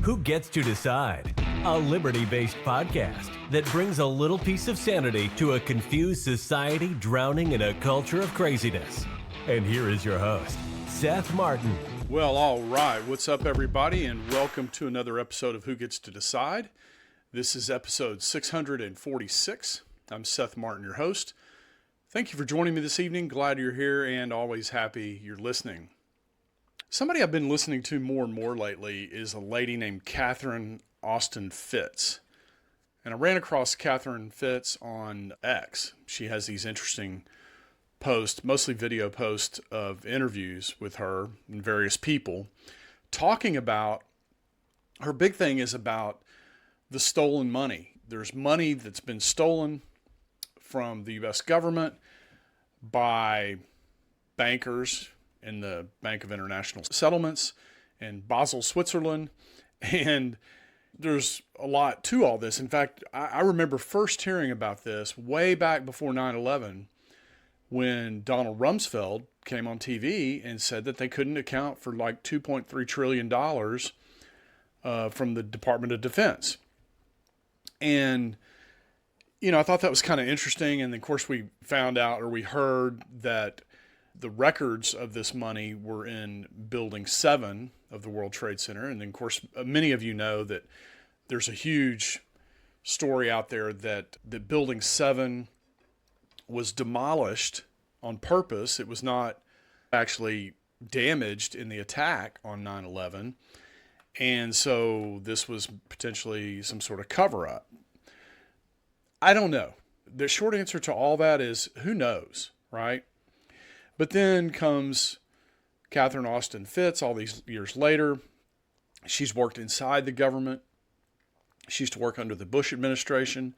Who Gets to Decide? A liberty-based podcast that brings a little piece of sanity to a confused society drowning in a culture of craziness. And here is your host, Seth Martin. Well, all right. What's up, everybody, and welcome to another episode of Who Gets to Decide. This is episode 646. I'm Seth Martin, your host. Thank you for joining me this evening. Glad you're here and always happy you're listening. Somebody I've been listening to more and more lately is a lady named Catherine Austin Fitz. And I ran across Catherine Fitz on X. She has these interesting posts, mostly video posts of interviews with her and various people talking about, her big thing is about the stolen money. There's money that's been stolen from the U.S. government by bankers in the Bank of International Settlements in Basel, Switzerland. And there's a lot to all this. In fact, I remember first hearing about this way back before 9/11 when Donald Rumsfeld came on TV and said that they couldn't account for like $2.3 trillion from the Department of Defense. And I thought that was kind of interesting. And of course, we found out, or we heard, that the records of this money were in Building 7 of the World Trade Center. And then, of course, many of you know that there's a huge story out there that Building 7 was demolished on purpose. It was not actually damaged in the attack on 9/11. And so this was potentially some sort of cover-up. I don't know. The short answer to all that is who knows, right? But then comes Catherine Austin Fitz all these years later. She's worked inside the government. She used to work under the Bush administration.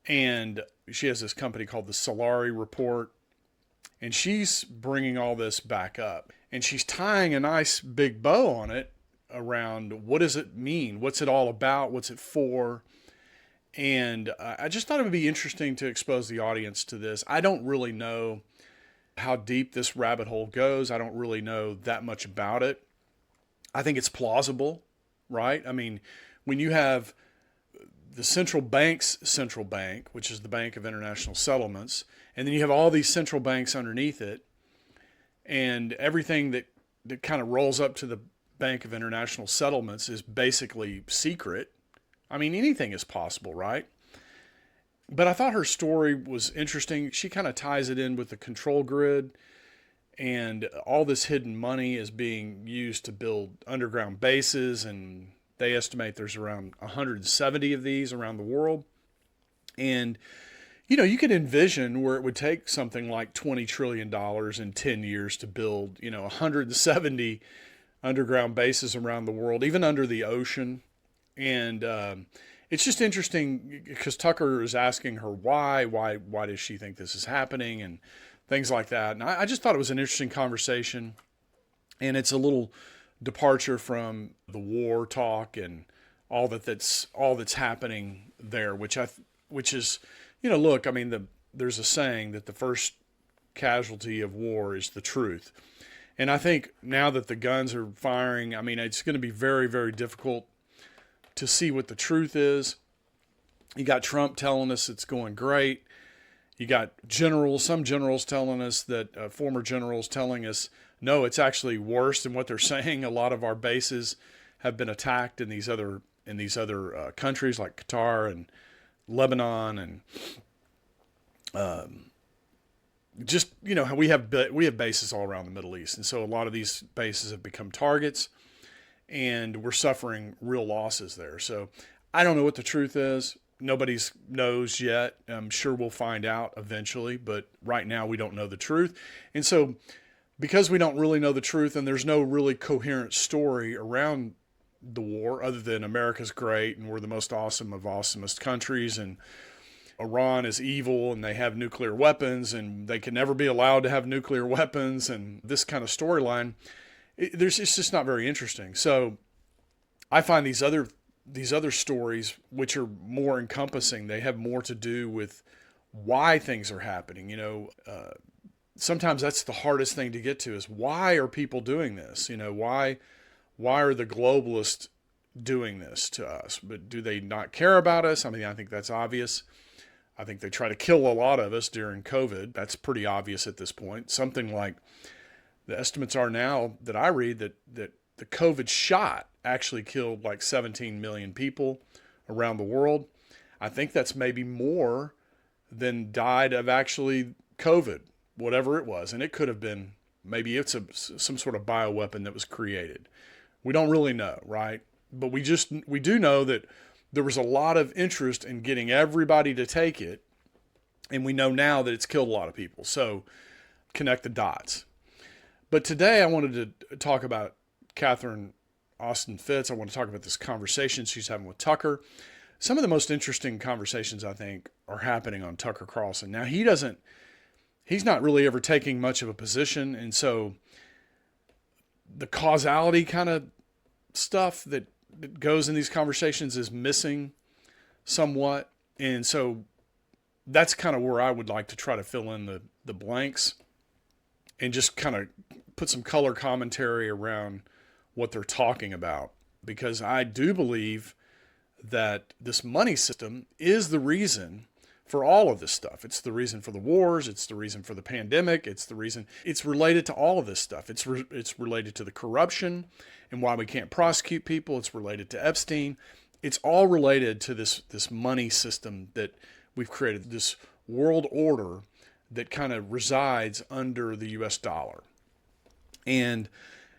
And she has this company called the Solari Report. And she's bringing all this back up. And she's tying a nice big bow on it around what does it mean? What's it all about? What's it for? And I just thought it would be interesting to expose the audience to this. I don't really know how deep this rabbit hole goes. I don't really know that much about it. I think it's plausible, right? I mean, when you have the central bank's central bank, which is the Bank of International Settlements, and then you have all these central banks underneath it, and everything that kind of rolls up to the Bank of International Settlements is basically secret. I mean, anything is possible, right? But I thought her story was interesting. She kind of ties it in with the control grid, and all this hidden money is being used to build underground bases, and they estimate there's around 170 of these around the world. And, you could envision where it would take something like $20 trillion in 10 years to build, 170 underground bases around the world, even under the ocean. And it's just interesting because Tucker is asking her why does she think this is happening and things like that. And I just thought it was an interesting conversation, and it's a little departure from the war talk and all that's happening there, which is, look, I mean, there's a saying that the first casualty of war is the truth. And I think now that the guns are firing, I mean, it's going to be very, very difficult to see what the truth is. You got Trump telling us it's going great. You got some generals telling us that, former generals telling us, no, it's actually worse than what they're saying. A lot of our bases have been attacked in these other countries like Qatar and Lebanon, and we have bases all around the Middle East, and so a lot of these bases have become targets, and we're suffering real losses there. So I don't know what the truth is. Nobody knows yet. I'm sure we'll find out eventually, but right now we don't know the truth. And so because we don't really know the truth, and there's no really coherent story around the war other than America's great and we're the most awesome of awesomest countries, and Iran is evil and they have nuclear weapons and they can never be allowed to have nuclear weapons, and this kind of storyline, it's just not very interesting. So I find these other stories, which are more encompassing, they have more to do with why things are happening. Sometimes that's the hardest thing to get to, is why are people doing this? Why are the globalists doing this to us. But do they not care about us? I mean, I think that's obvious. I think they try to kill a lot of us during COVID. That's pretty obvious at this point. Something like the estimates are now that I read that the COVID shot actually killed like 17 million people around the world. I think that's maybe more than died of actually COVID, whatever it was. And it could have been, maybe it's some sort of bioweapon that was created. We don't really know, right? But we do know that there was a lot of interest in getting everybody to take it. And we know now that it's killed a lot of people. So connect the dots. But today I wanted to talk about Catherine Austin Fitz. I want to talk about this conversation she's having with Tucker. Some of the most interesting conversations, I think, are happening on Tucker Carlson. Now, he's not really ever taking much of a position. And so the causality kind of stuff that goes in these conversations is missing somewhat. And so that's kind of where I would like to try to fill in the blanks and just kind of put some color commentary around what they're talking about. Because I do believe that this money system is the reason for all of this stuff. It's the reason for the wars. It's the reason for the pandemic. It's the reason. It's related to all of this stuff. It's related to the corruption and why we can't prosecute people. It's related to Epstein. It's all related to this money system that we've created, this world order that kind of resides under the U.S. dollar. And,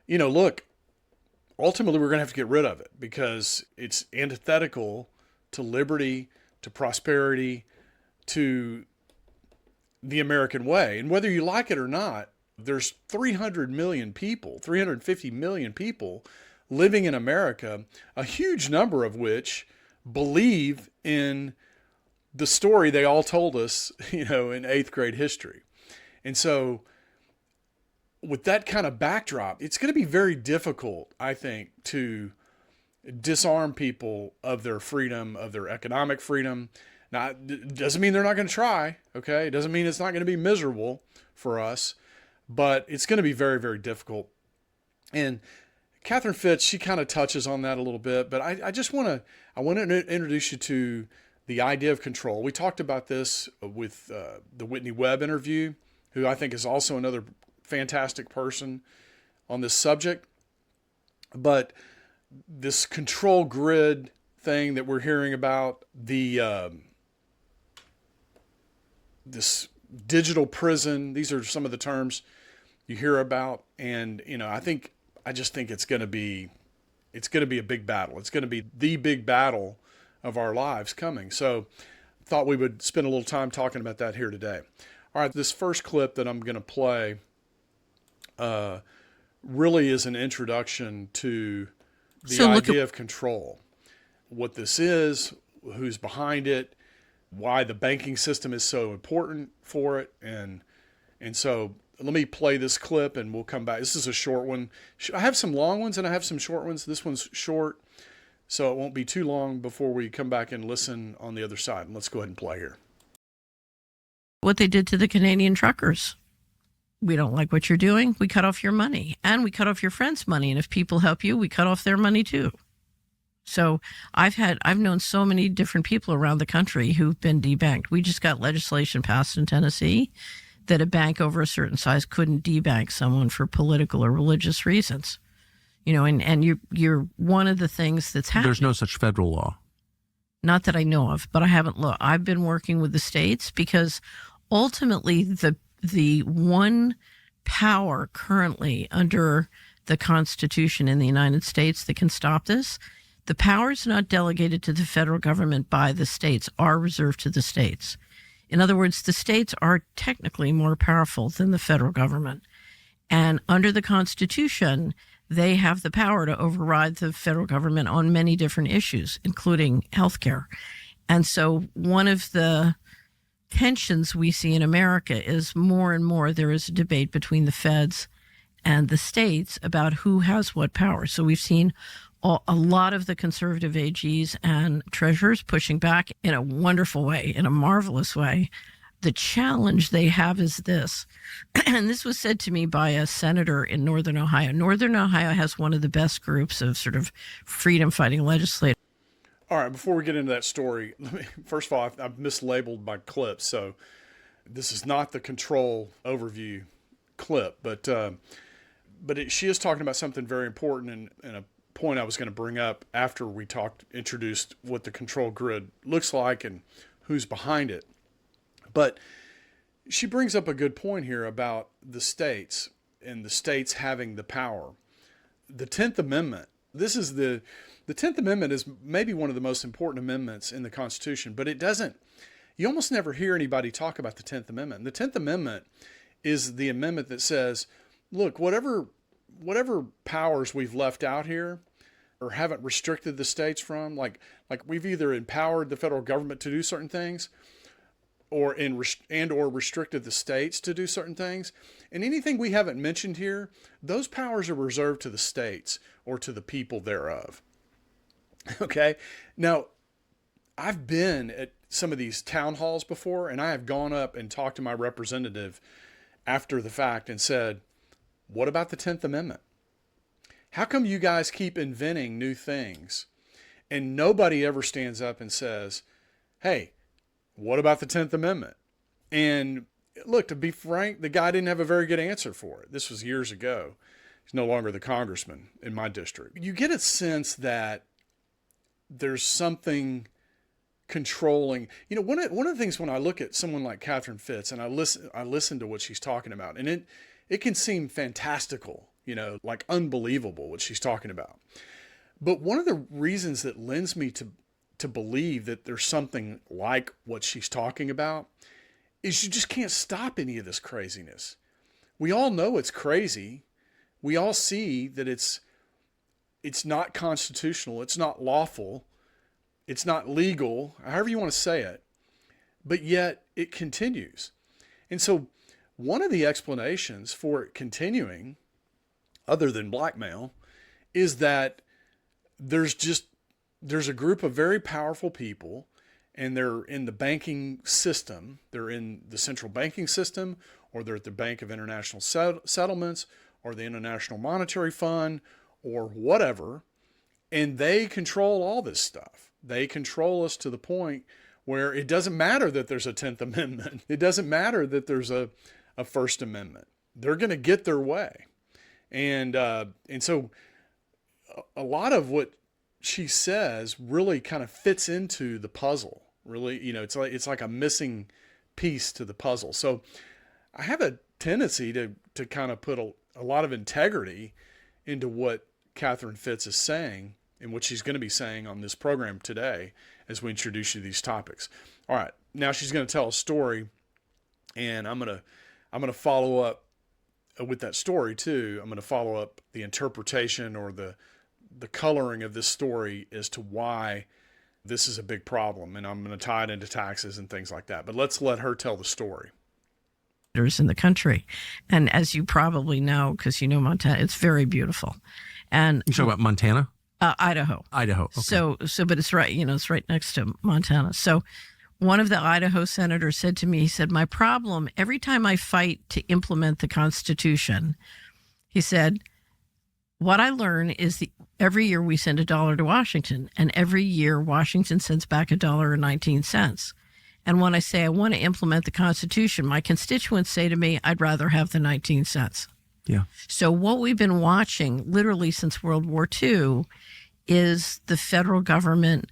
look, ultimately we're going to have to get rid of it because it's antithetical to liberty, to prosperity, to the American way. And whether you like it or not, there's 300 million people, 350 million people living in America, a huge number of which believe in the story they all told us, in 8th grade history. And so with that kind of backdrop, it's going to be very difficult, I think, to disarm people of their freedom, of their economic freedom. Now, it doesn't mean they're not going to try, okay? It doesn't mean it's not going to be miserable for us, but it's going to be very, very difficult. And Catherine Fitz, she kind of touches on that a little bit, but I want to introduce you to the idea of control. We talked about this with the Whitney Webb interview, who I think is also another fantastic person on this subject. But this control grid thing that we're hearing about, this digital prison, these are some of the terms you hear about. And, I just think it's going to be a big battle. It's going to be the big battle of our lives coming. So thought we would spend a little time talking about that here today. All right, this first clip that I'm going to play really is an introduction to the idea of control, what this is, who's behind it, why the banking system is so important for it. And so let me play this clip and we'll come back. This is a short one. I have some long ones and I have some short ones. This one's short, so it won't be too long before we come back and listen on the other side. And let's go ahead and play here. What they did to the Canadian truckers. We don't like what you're doing. We cut off your money and we cut off your friends' money. And if people help you, we cut off their money too. So I've known so many different people around the country who've been debanked. We just got legislation passed in Tennessee that a bank over a certain size couldn't debank someone for political or religious reasons. And you're one of the things that's happening. There's no such federal law. Not that I know of, but I haven't looked. I've been working with the states because ultimately the one power currently under the Constitution in the United States that can stop this, the powers not delegated to the federal government by the states are reserved to the states. In other words, the states are technically more powerful than the federal government. And under the Constitution, they have the power to override the federal government on many different issues, including healthcare. And so one of the tensions we see in America is more and more there is a debate between the feds and the states about who has what power. So we've seen a lot of the conservative AGs and treasurers pushing back in a wonderful way, in a marvelous way, the challenge they have is this, and this was said to me by a senator in Northern Ohio. Northern Ohio has one of the best groups of sort of freedom-fighting legislators. All right, before we get into that story, first of all, I've mislabeled my clip, so this is not the control overview clip, but she is talking about something very important and a point I was going to bring up after we introduced what the control grid looks like and who's behind it. But she brings up a good point here about the states and the states having the power. The 10th Amendment, the 10th Amendment is maybe one of the most important amendments in the Constitution, but you almost never hear anybody talk about the 10th Amendment. And the 10th Amendment is the amendment that says, look, whatever powers we've left out here or haven't restricted the states from, like we've either empowered the federal government to do certain things or restricted the states to do certain things. And anything we haven't mentioned here, those powers are reserved to the states or to the people thereof. Okay. Now, I've been at some of these town halls before, and I have gone up and talked to my representative after the fact and said, what about the 10th Amendment? How come you guys keep inventing new things and nobody ever stands up and says, hey, what about the 10th Amendment? And look, to be frank, the guy didn't have a very good answer for it. This was years ago. He's no longer the congressman in my district. You get a sense that there's something controlling. One of the things when I look at someone like Catherine Fitz and I listen to what she's talking about, and it can seem fantastical, like unbelievable what she's talking about. But one of the reasons that lends me to believe that there's something like what she's talking about is you just can't stop any of this craziness. We all know it's crazy. We all see that it's not constitutional. It's not lawful. It's not legal, however you want to say it, but yet it continues. And so one of the explanations for it continuing, other than blackmail, is that there's a group of very powerful people, and they're in the banking system. They're in the central banking system, or they're at the Bank of International Settlements, or the International Monetary Fund, or whatever, and they control all this stuff. They control us to the point where it doesn't matter that there's a 10th Amendment. It doesn't matter that there's a First Amendment. They're going to get their way. And so a lot of what she says really kind of fits into the puzzle. Really, it's like a missing piece to the puzzle. So I have a tendency to kind of put a lot of integrity into what Catherine Fitz is saying and what she's going to be saying on this program today as we introduce you to these topics. All right, now she's going to tell a story, and I'm going to follow up with that story too. I'm going to follow up the interpretation or the coloring of this story as to why this is a big problem, and I'm going to tie it into taxes and things like that. But let's let her tell the story. In the country, and as you probably know, because Montana, it's very beautiful. And you talk about Montana? Idaho. Okay. So, but it's right, it's right next to Montana. So one of the Idaho senators said to me, he said, my problem, every time I fight to implement the Constitution, he said, what I learn is every year we send $1 to Washington, and every year Washington sends back $1.19. And when I say I want to implement the Constitution, my constituents say to me, I'd rather have the 19 cents. Yeah. So what we've been watching literally since World War II is the federal government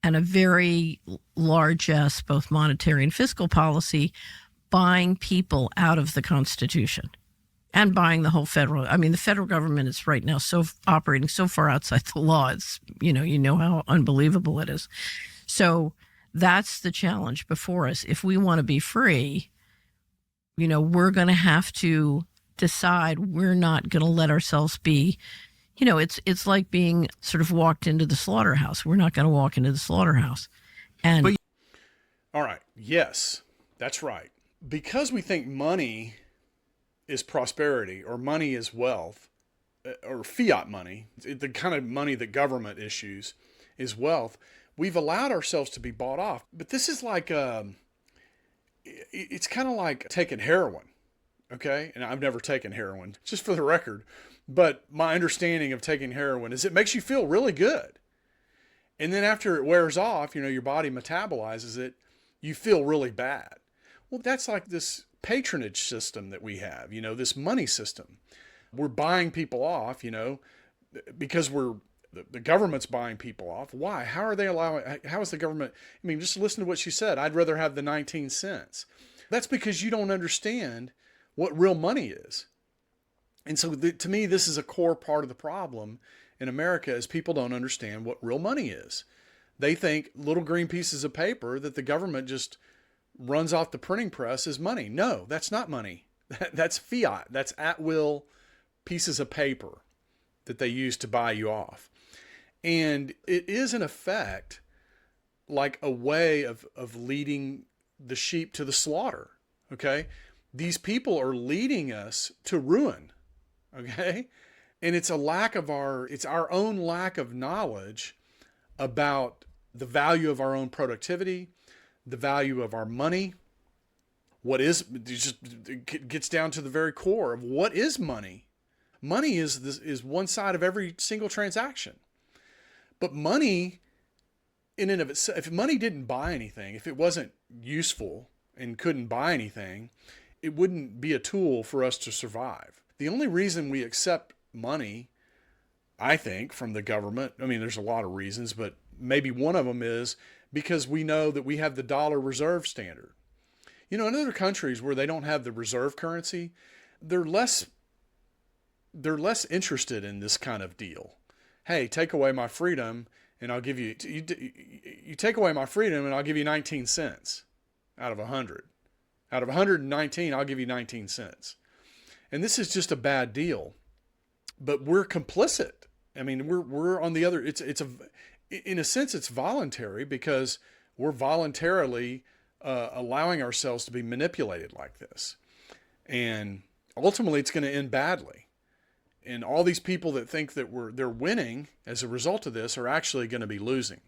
and a very largesse, both monetary and fiscal policy, buying people out of the Constitution and buying the whole the federal government is right now operating so far outside the law. It's, you know how unbelievable it is. So that's the challenge before us. If we want to be free, we're going to have to decide we're not going to let ourselves be, it's like being sort of walked into the slaughterhouse. We're not going to walk into the slaughterhouse. And all right. Yes, that's right. Because we think money is prosperity or money is wealth or fiat money, the kind of money that government issues is wealth. We've allowed ourselves to be bought off. But this is like it's kind of like taking heroin, okay? And I've never taken heroin, just for the record. But my understanding of taking heroin is it makes you feel really good. And then after it wears off, your body metabolizes it, you feel really bad. Well, that's like this patronage system that we have, this money system. We're buying people off, because the government's buying people off. Why? How is the government? I mean, just listen to what she said. I'd rather have the 19 cents. That's because you don't understand what real money is. And so to me, this is a core part of the problem in America is people don't understand what real money is. They think little green pieces of paper that the government just runs off the printing press is money. No, that's not money. That's fiat. That's at will pieces of paper that they use to buy you off. And it is in effect like a way of leading the sheep to the slaughter. Okay. These people are leading us to ruin. Okay. And it's our own lack of knowledge about the value of our own productivity, the value of our money. It gets down to the very core of what is money. Money is one side of every single transaction. But money, in and of itself, if money didn't buy anything, if it wasn't useful and couldn't buy anything, it wouldn't be a tool for us to survive. The only reason we accept money, I think, from the government, I mean, there's a lot of reasons, but maybe one of them is because we know that we have the dollar reserve standard. In other countries where they don't have the reserve currency, they're less interested in this kind of deal. Hey, take away my freedom and I'll give you take away my freedom and I'll give you 19 cents out of 100. Out of 119, I'll give you 19 cents. And this is just a bad deal. But we're complicit. I mean, we're on the other, in a sense, it's voluntary because we're voluntarily allowing ourselves to be manipulated like this. And ultimately it's going to end badly. And all these people that think that they're winning as a result of this are actually going to be losing.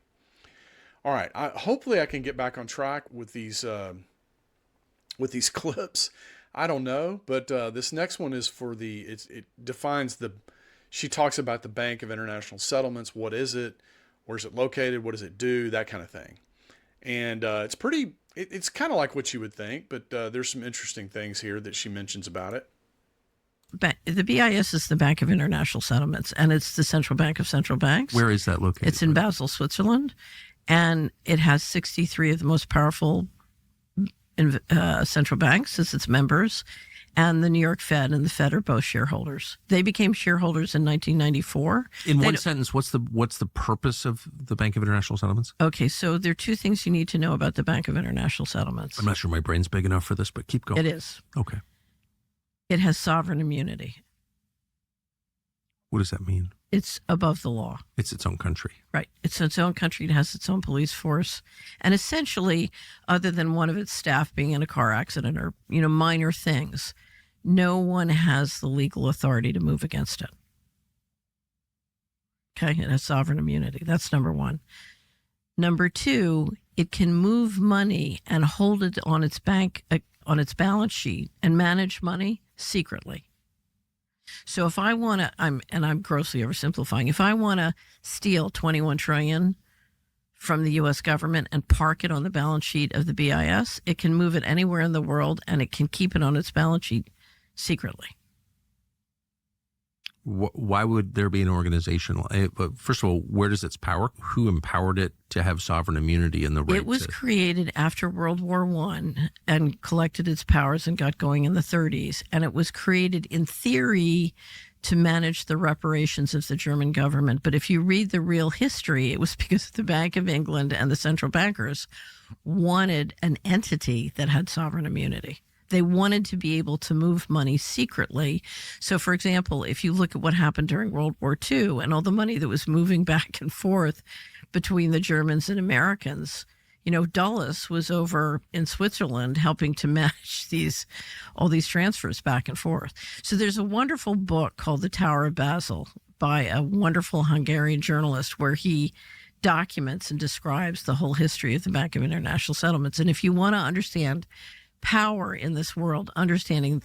All right. Hopefully I can get back on track with these clips. I don't know, but this next one is for it defines she talks about the Bank of International Settlements. What is it? Where's it located? What does it do? That kind of thing. And it's kind of like what you would think, but there's some interesting things here that she mentions about it. The BIS is the Bank of International Settlements, and it's the central bank of central banks. Where is that located? It's in Basel, Switzerland, and it has 63 of the most powerful central banks as its members, and the New York Fed and the Fed are both shareholders. They became shareholders in 1994. In one sentence, what's the purpose of the Bank of International Settlements? Okay, so there are two things you need to know about the Bank of International Settlements. I'm not sure my brain's big enough for this, but keep going. It is. Okay. It has sovereign immunity. What does that mean? It's above the law. It's its own country. Right. It's its own country. It has its own police force. And essentially, other than one of its staff being in a car accident or, minor things, no one has the legal authority to move against it. Okay. It has sovereign immunity. That's number one. Number two, it can move money and hold it on its balance sheet and manage money secretly. So if I want to, I'm grossly oversimplifying, if I want to steal $21 trillion from the U.S. government and park it on the balance sheet of the BIS, it can move it anywhere in the world and it can keep it on its balance sheet secretly. Why would there be an organization? First of all, where does its power? Who empowered it to have sovereign immunity and the right? It was created after World War I and collected its powers and got going in the 30s. And it was created in theory to manage the reparations of the German government. But if you read the real history, it was because the Bank of England and the central bankers wanted an entity that had sovereign immunity. They wanted to be able to move money secretly. So, for example, if you look at what happened during World War II and all the money that was moving back and forth between the Germans and Americans, Dulles was over in Switzerland helping to manage all these transfers back and forth. So there's a wonderful book called The Tower of Basel by a wonderful Hungarian journalist where he documents and describes the whole history of the Bank of International Settlements. And if you want to understand power in this world, understanding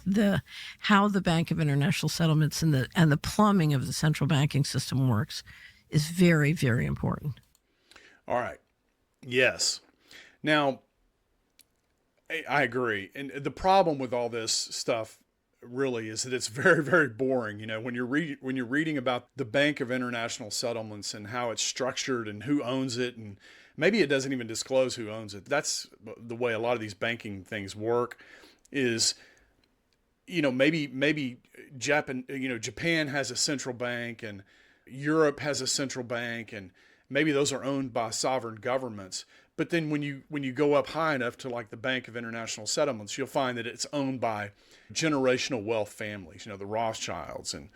how the Bank of International Settlements and the plumbing of the central banking system works is very, very important. All right. Yes. Now, I agree. And the problem with all this stuff really is that it's very, very boring. When you're reading about the Bank of International Settlements and how it's structured and who owns it, and maybe it doesn't even disclose who owns it. That's the way a lot of these banking things work. Is maybe Japan has a central bank and Europe has a central bank, and maybe those are owned by sovereign governments. But then when you go up high enough to like the Bank of International Settlements, you'll find that it's owned by generational wealth families, the Rothschilds and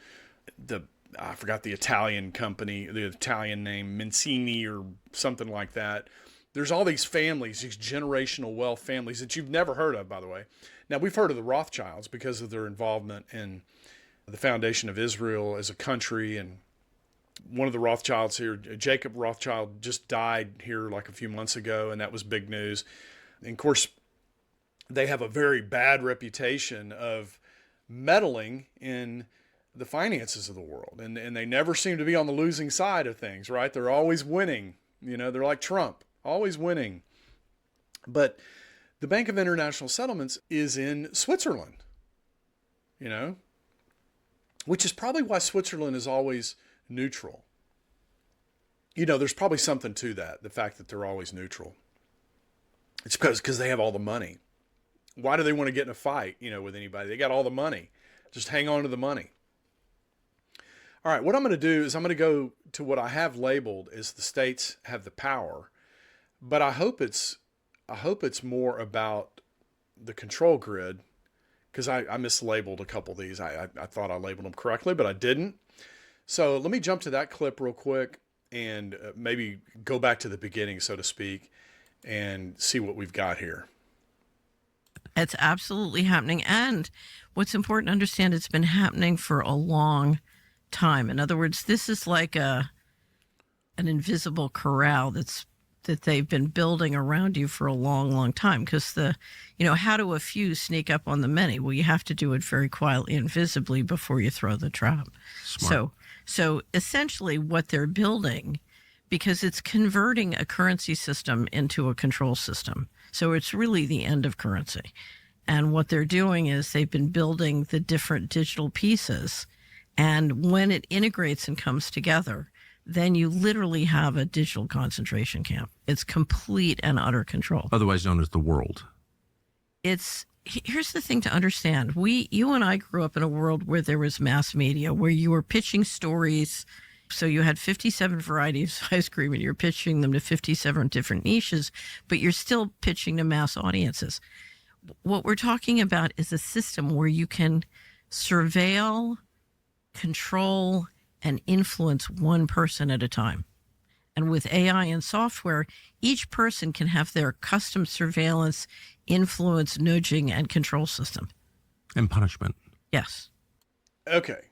I forgot the Italian company, the Italian name, Mancini or something like that. There's all these families, these generational wealth families that you've never heard of, by the way. Now, we've heard of the Rothschilds because of their involvement in the foundation of Israel as a country. And one of the Rothschilds here, Jacob Rothschild, just died here like a few months ago, and that was big news. And of course, they have a very bad reputation of meddling in the finances of the world. And they never seem to be on the losing side of things, right? They're always winning. They're like Trump, always winning. But the Bank of International Settlements is in Switzerland, which is probably why Switzerland is always neutral. There's probably something to that, the fact that they're always neutral. It's because they have all the money. Why do they want to get in a fight, with anybody? They got all the money. Just hang on to the money. All right, what I'm going to do is I'm going to go to what I have labeled as the states have the power, but I hope it's more about the control grid, because I mislabeled a couple of these. I thought I labeled them correctly, but I didn't. So let me jump to that clip real quick and maybe go back to the beginning, so to speak, and see what we've got here. It's absolutely happening. And what's important to understand, it's been happening for a long time. In other words, this is like an invisible corral that they've been building around you for a long, long time. Because how do a few sneak up on the many? Well, you have to do it very quietly and visibly before you throw the trap. Smart. So essentially what they're building, because it's converting a currency system into a control system. So it's really the end of currency. And what they're doing is they've been building the different digital pieces. And when it integrates and comes together, then you literally have a digital concentration camp. It's complete and utter control. Otherwise known as the world. Here's the thing to understand. You and I grew up in a world where there was mass media, where you were pitching stories. So you had 57 varieties of ice cream and you're pitching them to 57 different niches, but you're still pitching to mass audiences. What we're talking about is a system where you can surveil, control, and influence one person at a time. And with AI and software, each person can have their custom surveillance, influence, nudging, and control system. And punishment. Yes. Okay.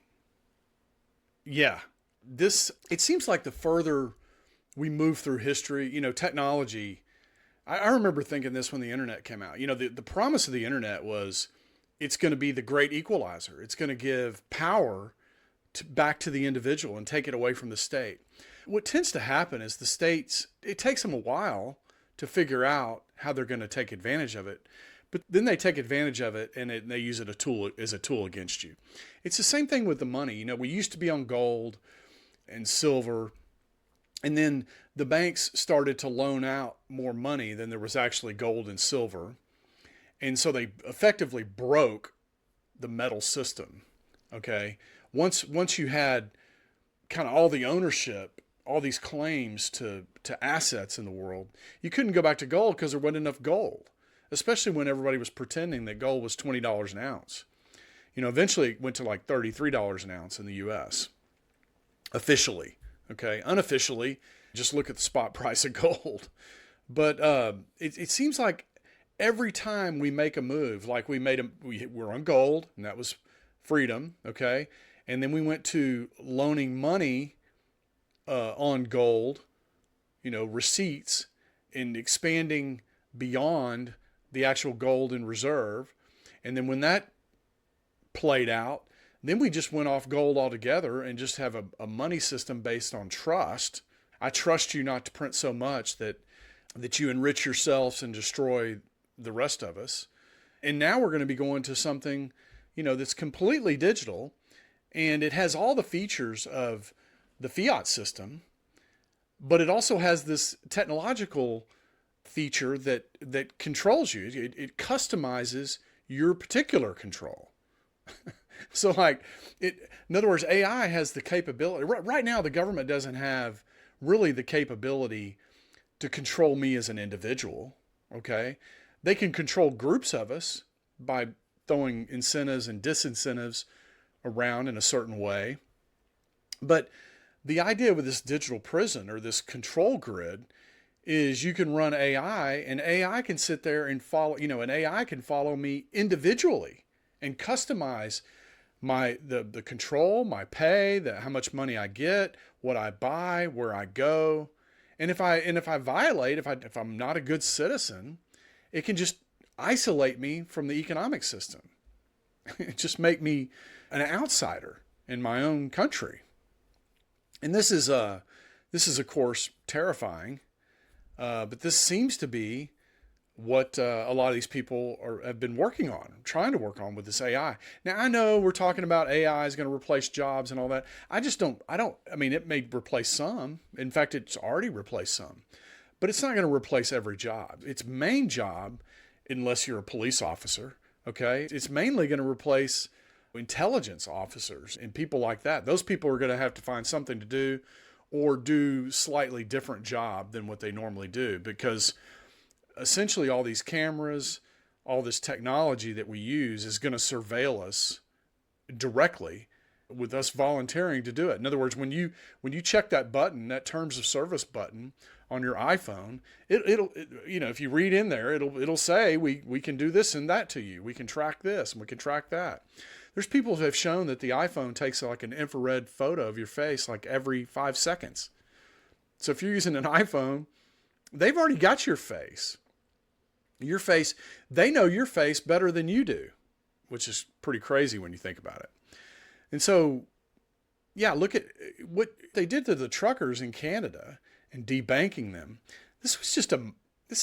Yeah. It seems like the further we move through history, technology, I remember thinking this when the internet came out. The promise of the internet was it's going to be the great equalizer. It's going to give power back to the individual and take it away from the state. What tends to happen is the states, it takes them a while to figure out how they're going to take advantage of it. But then they take advantage of it and they use it as a tool against you. It's the same thing with the money. We used to be on gold and silver, and then the banks started to loan out more money than there was actually gold and silver. And so they effectively broke the metal system. Okay. Once you had kind of all the ownership, all these claims to assets in the world, you couldn't go back to gold because there wasn't enough gold, especially when everybody was pretending that gold was $20 an ounce. Eventually it went to like $33 an ounce in the U.S. officially. Okay. Unofficially, just look at the spot price of gold. But it seems like every time we make a move, like we're on gold, and that was freedom. Okay. And then we went to loaning money on gold, receipts, and expanding beyond the actual gold in reserve. And then when that played out, then we just went off gold altogether and just have a money system based on trust. I trust you not to print so much that you enrich yourselves and destroy the rest of us. And now we're going to be going to something, that's completely digital, and it has all the features of the fiat system, but it also has this technological feature that controls you. It customizes your particular control. So in other words, AI has the capability. Right now, the government doesn't have really the capability to control me as an individual, okay? They can control groups of us by throwing incentives and disincentives around in a certain way. But the idea with this digital prison or this control grid is you can run AI, and AI can sit there and follow, and AI can follow me individually and customize the control, my pay, how much money I get, what I buy, where I go. And if I violate, if I'm not a good citizen, it can just isolate me from the economic system. It just make me an outsider in my own country. And this is of course terrifying, but this seems to be what a lot of these people have been trying to work on with this AI. Now, I know we're talking about AI is going to replace jobs and all that. I mean, it may replace some. In fact, it's already replaced some, but it's not going to replace every job. Its main job, unless you're a police officer, okay, it's mainly going to replace intelligence officers and people like that. Those people are going to have to find something to do or do slightly different job than what they normally do, because essentially all these cameras, all this technology that we use is going to surveil us directly with us volunteering to do it. In other words, when you check that button, that terms of service button on your iPhone, it'll if you read in there, it'll say we can do this and that to you. We can track this and we can track that. There's people who have shown that the iPhone takes like an infrared photo of your face like every 5 seconds. So if you're using an iPhone, they've already got your face. They know your face better than you do, which is pretty crazy when you think about it. And so, yeah, look at what they did to the truckers in Canada and debanking them. This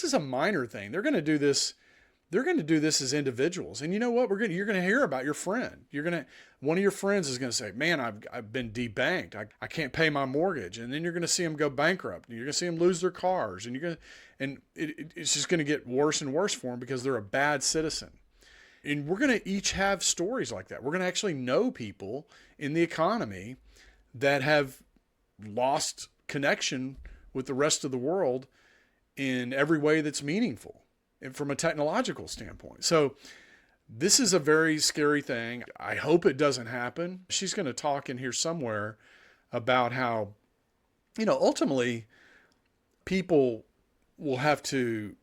is a minor thing. They're going to do this. They're going to do this as individuals. And you know what? You're going to hear about your friend. One of your friends is going to say, man, I've been debanked. I can't pay my mortgage. And then you're going to see them go bankrupt. And you're going to see them lose their cars. And it's just going to get worse and worse for them because they're a bad citizen. And we're going to each have stories like that. We're going to actually know people in the economy that have lost connection with the rest of the world in every way that's meaningful and from a technological standpoint. So this is a very scary thing. I hope it doesn't happen. She's going to talk in here somewhere about how, ultimately people will have to,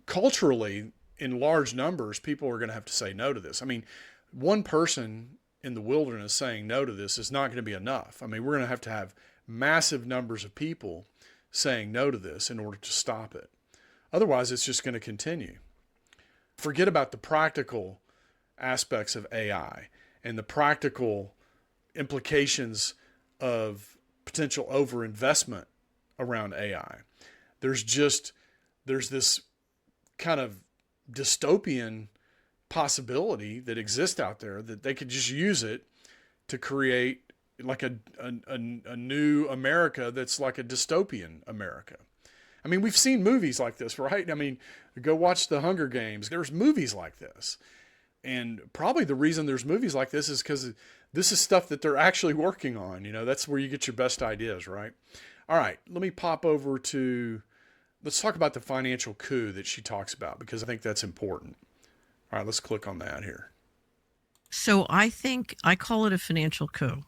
culturally, in large numbers, people are going to have to say no to this. I mean, one person in the wilderness saying no to this is not going to be enough. I mean, we're going to have massive numbers of people saying no to this in order to stop it. Otherwise, it's just going to continue. Forget about the practical aspects of AI and the practical implications of potential overinvestment around AI. There's this kind of dystopian possibility that exists out there that they could just use it to create like a new America that's like a dystopian America. I mean, we've seen movies like this, right? I mean, go watch The Hunger Games. There's movies like this. And probably the reason there's movies like this is because this is stuff that they're actually working on. That's where you get your best ideas, right? All right, let me pop over let's talk about the financial coup that she talks about, because I think that's important. All right, let's click on that here. So I call it a financial coup.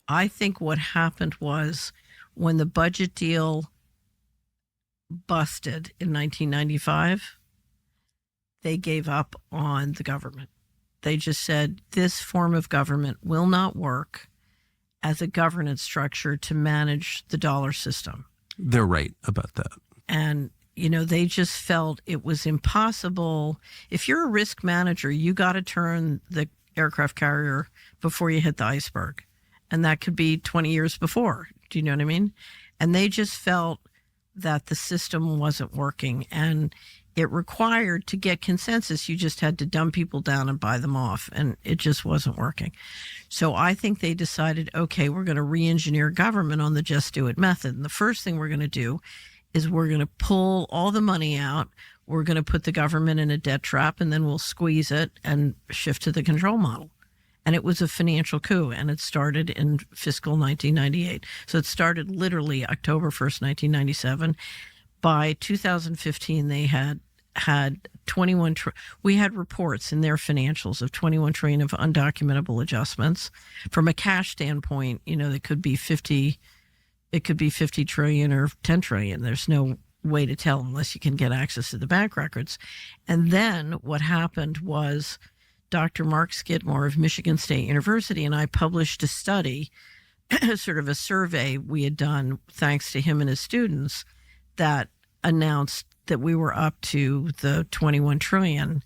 I think what happened was when the budget deal busted in 1995, they gave up on the government. They just said this form of government will not work as a governance structure to manage the dollar system. They're right about that. And, they just felt it was impossible. If you're a risk manager, you got to turn the aircraft carrier before you hit the iceberg. And that could be 20 years before. Do you know what I mean? And they just felt that the system wasn't working, and it required, to get consensus, you just had to dumb people down and buy them off, and it just wasn't working. So I think they decided, okay, we're going to re-engineer government on the just do it method. And the first thing we're going to do is we're going to pull all the money out. We're going to put the government in a debt trap, and then we'll squeeze it and shift to the control model. And it was a financial coup, and it started in fiscal 1998. So it started literally October 1st, 1997. By 2015, they had 21. We had reports in their financials of 21 trillion of undocumentable adjustments. From a cash standpoint, it could be 50 trillion or 10 trillion. There's no way to tell unless you can get access to the bank records. And then what happened was Dr. Mark Skidmore of Michigan State University and I published a study, sort of a survey we had done thanks to him and his students, that announced that we were up to the 21 trillion.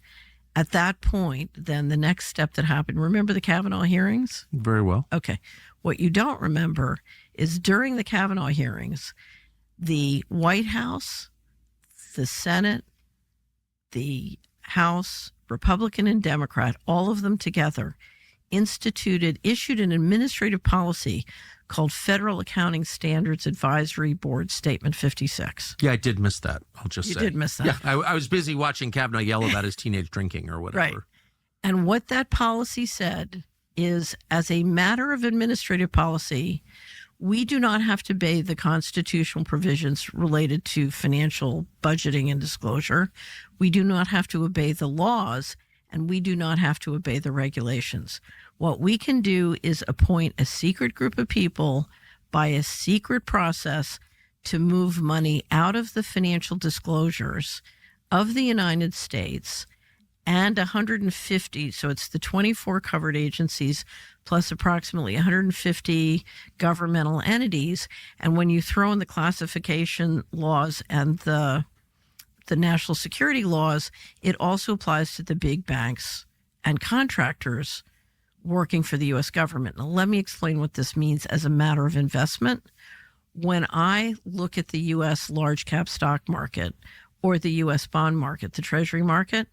At that point, then the next step that happened, remember the Kavanaugh hearings? Very well. Okay. What you don't remember is during the Kavanaugh hearings, the White House, the Senate, the House, Republican and Democrat, all of them together, issued an administrative policy called Federal Accounting Standards Advisory Board Statement 56. Yeah, I did miss that. I'll just say. You did miss that. Yeah, I was busy watching Kavanaugh yell about his teenage drinking or whatever. Right. And what that policy said is, as a matter of administrative policy, we do not have to obey the constitutional provisions related to financial budgeting and disclosure. We do not have to obey the laws, and we do not have to obey the regulations. What we can do is appoint a secret group of people by a secret process to move money out of the financial disclosures of the United States and 150, so it's the 24 covered agencies plus approximately 150 governmental entities. And when you throw in the classification laws and the national security laws, it also applies to the big banks and contractors working for the U.S. government. Now, let me explain what this means as a matter of investment. When I look at the U.S. large cap stock market or the U.S. bond market, the Treasury market,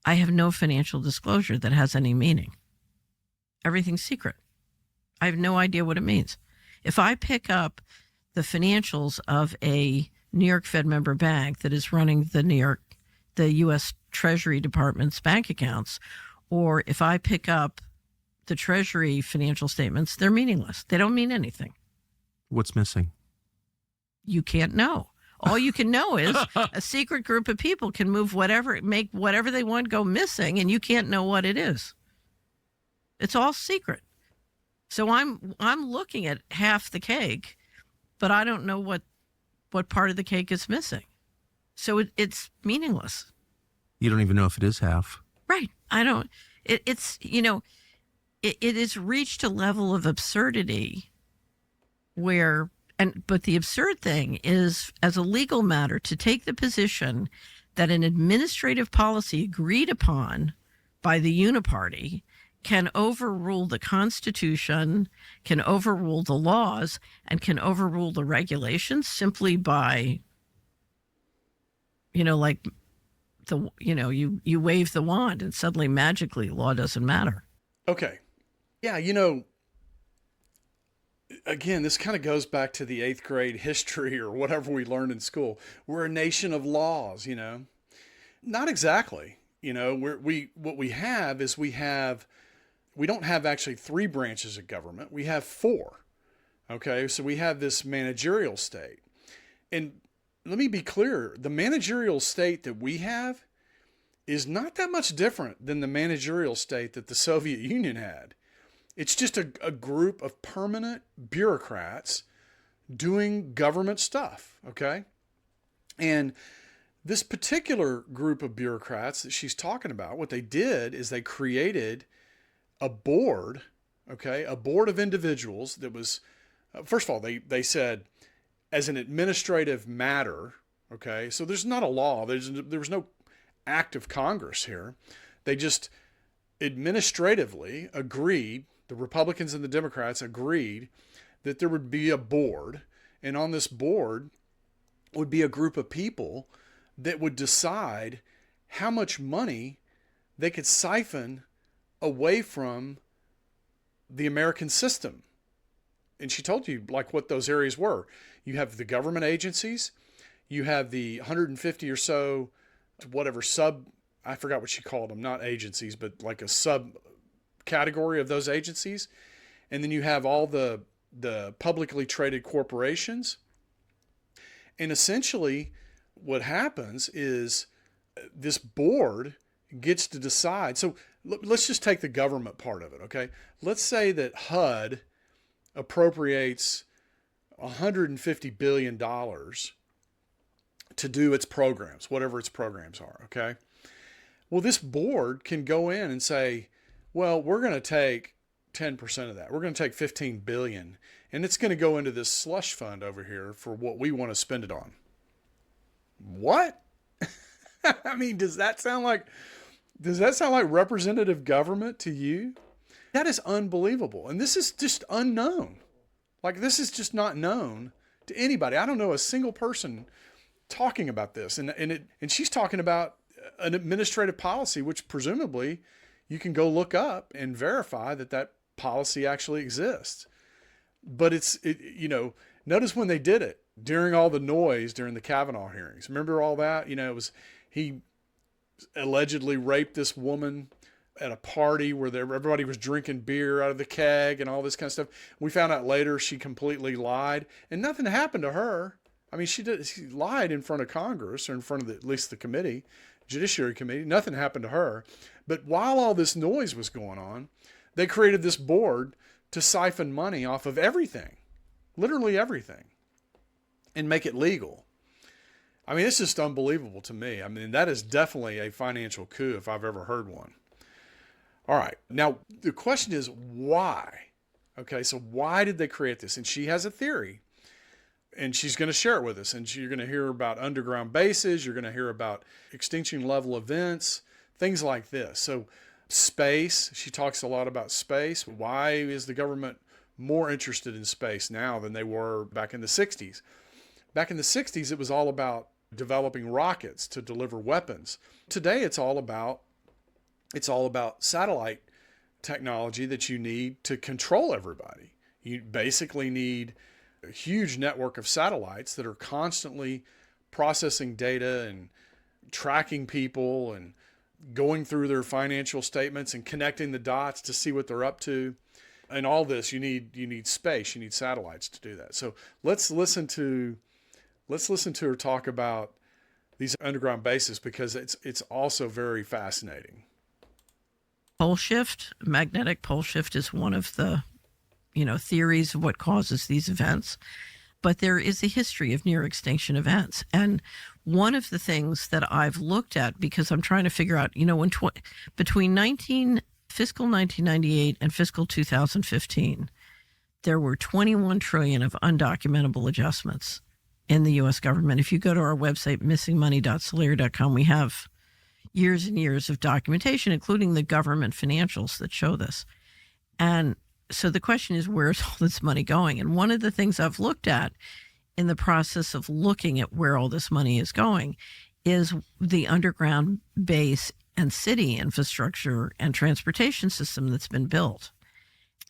I have no financial disclosure that has any meaning. Everything's secret. I have no idea what it means. If I pick up the financials of a New York Fed member bank that is running the U.S. Treasury Department's bank accounts, or if I pick up the Treasury financial statements, they're meaningless. They don't mean anything. What's missing? You can't know. All you can know is a secret group of people can make whatever they want go missing, and you can't know what it is. It's all secret. So I'm looking at half the cake, but I don't know what part of the cake is missing. So it's meaningless. You don't even know if it is half. Right. I don't. It has reached a level of absurdity where. But the absurd thing is, as a legal matter, to take the position that an administrative policy agreed upon by the uniparty can overrule the Constitution, can overrule the laws, and can overrule the regulations simply by, you wave the wand and suddenly magically law doesn't matter. Okay. Yeah, again, this kind of goes back to the 8th grade history or whatever we learned in school. We're a nation of laws, Not exactly. What we have is we don't have actually 3 branches of government. We have 4. Okay, so we have this managerial state. And let me be clear, the managerial state that we have is not that much different than the managerial state that the Soviet Union had. It's just a group of permanent bureaucrats doing government stuff, okay? And this particular group of bureaucrats that she's talking about, what they did is they created a board, okay? A board of individuals that was, first of all, they said, as an administrative matter, Okay, so there's not a law. There was no act of Congress here. They just administratively agreed, the Republicans and the Democrats agreed that there would be a board, and on this board would be a group of people that would decide how much money they could siphon away from the American system. And she told you like what those areas were. You have the government agencies, you have the 150 or so, whatever I forgot what she called them, not agencies, but like a sub category of those agencies. And then you have all the publicly traded corporations. And essentially what happens is this board gets to decide. So let's just take the government part of it, okay? Let's say that HUD appropriates $150 billion to do its programs, whatever its programs are, okay? Well, this board can go in and say, well, we're going to take 10% of that. We're going to take $15 billion, and it's going to go into this slush fund over here for what we want to spend it on. What? I mean, does that sound like representative government to you? That is unbelievable. And this is just unknown. Like, this is just not known to anybody. I don't know a single person talking about this. And she's talking about an administrative policy, which presumably you can go look up and verify that policy actually exists. But notice when they did it during all the noise during the Kavanaugh hearings. Remember all that? He allegedly raped this woman at a party where everybody was drinking beer out of the keg and all this kind of stuff. We found out later she completely lied, and nothing happened to her. I mean, she lied in front of Congress, or in front of at least the committee, Judiciary Committee. Nothing happened to her. But while all this noise was going on, they created this board to siphon money off of everything, literally everything, and make it legal. I mean, it's just unbelievable to me. I mean, that is definitely a financial coup if I've ever heard one. All right. Now, the question is why? Okay, so why did they create this? And she has a theory, and she's going to share it with us. And you're going to hear about underground bases. You're going to hear about extinction level events, things like this. So space, she talks a lot about space. Why is the government more interested in space now than they were back in the 60s? Back in the 60s, it was all about developing rockets to deliver weapons. Today, it's all about satellite technology that you need to control everybody. You basically need a huge network of satellites that are constantly processing data and tracking people and going through their financial statements and connecting the dots to see what they're up to. And all this, you need space, you need satellites to do that. So let's listen to her talk about these underground bases, because it's also very fascinating. Pole shift, magnetic pole shift, is one of the theories of what causes these events. But there is a history of near extinction events. And one of the things that I've looked at, because I'm trying to figure out, between fiscal 1998 and fiscal 2015, there were 21 trillion of undocumentable adjustments in the U.S. government. If you go to our website, missingmoney.solera.com, we have years and years of documentation, including the government financials that show this. And so the question is, where's all this money going? And one of the things I've looked at in the process of looking at where all this money is going is the underground base and city infrastructure and transportation system that's been built.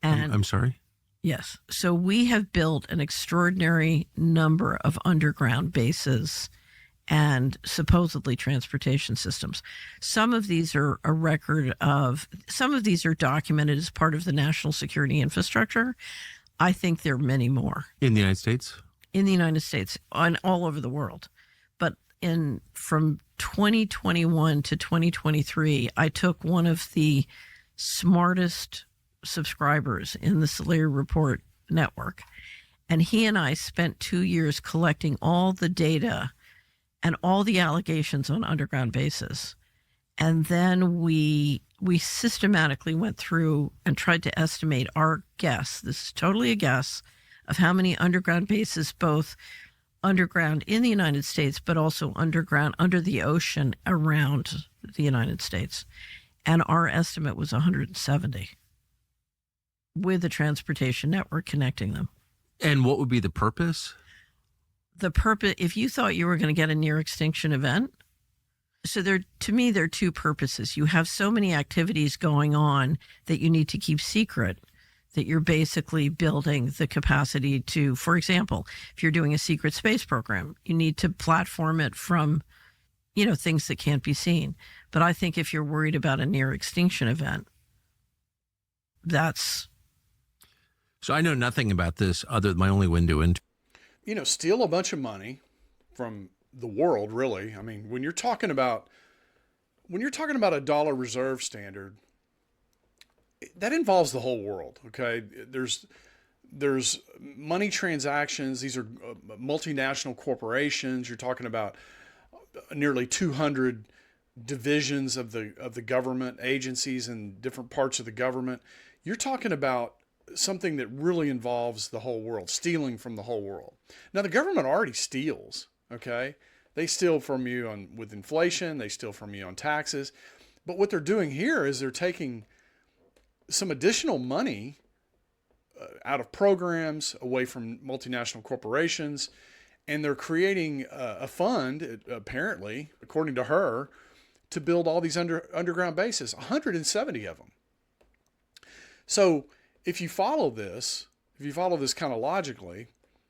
And I'm sorry? Yes. So we have built an extraordinary number of underground bases and supposedly transportation systems. Some of these are some of these are documented as part of the national security infrastructure. I think there are many more. In the United States? In the United States, and all over the world. But from 2021 to 2023, I took one of the smartest subscribers in the Solera Report network, and he and I spent 2 years collecting all the data and all the allegations on underground bases. And then we systematically went through and tried to estimate our guess, this is totally a guess, of how many underground bases, both underground in the United States, but also underground under the ocean around the United States. And our estimate was 170 with a transportation network connecting them. And what would be the purpose? The purpose, if you thought you were going to get a near extinction event, so to me, there are two purposes. You have so many activities going on that you need to keep secret that you're basically building the capacity to, for example, if you're doing a secret space program, you need to platform it from, things that can't be seen. But I think if you're worried about a near extinction event, that's... So I know nothing about this other than my only window into. Steal a bunch of money from the world, really. I mean, when you're talking about a dollar reserve standard, that involves the whole world. Okay. There's money transactions. These are multinational corporations. You're talking about nearly 200 divisions of the government, agencies in different parts of the government. You're talking about something that really involves the whole world, stealing from the whole world. Now, the government already steals, okay? They steal from you with inflation. They steal from you on taxes. But what they're doing here is they're taking some additional money out of programs, away from multinational corporations, and they're creating a fund, apparently, according to her, to build all these underground bases, 170 of them. So if you follow this kind of logically,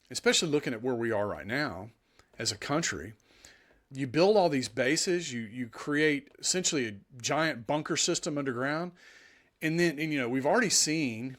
especially looking at where we are right now as a country, you build all these bases, you create essentially a giant bunker system underground. And then, we've already seen,